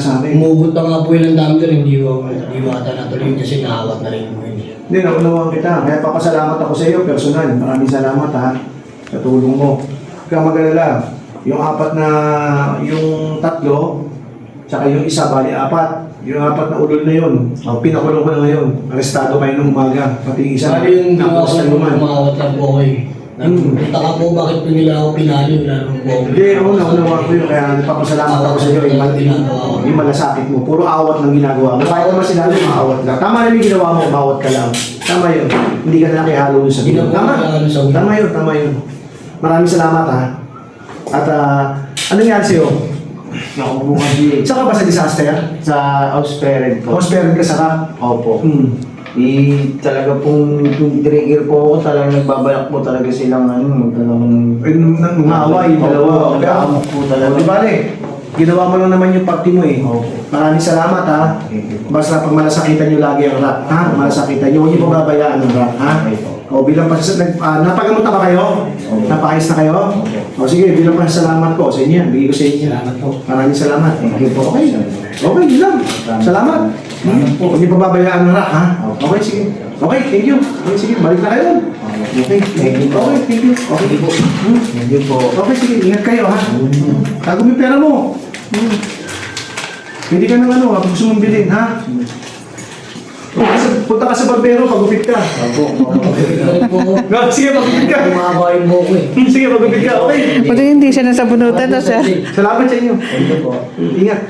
sa akin. Umugot pa nga po ilang dami doon, hindi ko ata natuloy kasi naawat na rin po yun. Hindi, naunawang kita. Kaya papasalamat ako sa iyo, personal. Maraming salamat ha, sa tulong mo. Huwag kang mag-alala. Yung apat na, yung tatlo, tsaka yung isa, bali apat. Yung apat na ulol na yun, pinakulong ko na ngayon. Arestado kayo nung umaga. Pati yung isa, Bali yung ginawa ko nakusta lang, naman. umawat lang po ako eh. Nagpunta po bakit po nila ako pinali, wala naman po ako. Hindi, naunawang ko yun. Kaya nagpapasalamat ako sa iyo. Yung malasakit mo. Puro awat lang ginagawa mo. Kahit naman sinabi, maawat lang. Tama na yung ginawa mo, umawat ka lang. Tama yun. Hindi ka na nakihalo dun sa Hindi na po Tama. nakihalo sa ulo. Tama yun. Maraming salamat ha. At anong nangyari sa'yo? Ako po kasi Saan ka ba sa disaster? sa house parent ko. House parent ka saka? Opo. Talaga pong trigger po ako, talagang nagbabalak po talaga silang magkaroon ng Umaway, yung dalawa. Nag-aamok po talaga. Di bale, ginawa mo lang naman yung party mo eh. Opo. Maraming salamat ha. Basta pag malasakitan nyo lagi ang rap, ha? Malasakitan nyo, huwag nyo pababayaan ang rap, ha? O bilang napagamot na ba kayo? Napakayos na kayo? O sige, bilang pasasalamat ko sa inyo yan, bigay ko sa inyo. Salamat po. Maraming salamat. Okay. Okay, yun lang. Salamat. Huwag niyo pababayaan ng rock, ha? Okay, sige. Okay, thank you. Okay, sige. Balik na kayo. Okay, thank you. Okay, thank you. Okay po. Thank you po. Okay, sige. Ingat kayo, ha? Tago mo yung pera mo. Hindi ka nang ano, ha? Kung gusto mong bilhin, ha? Punta ka sa barbero, pagupit ka. Opo. Sige, pagupit ka. Umaba yung buko eh. Sige, pagupit ka. Okay. Buti hindi siya nasabunutan na siya. Salamat sa inyo. Thank you po. Ingat.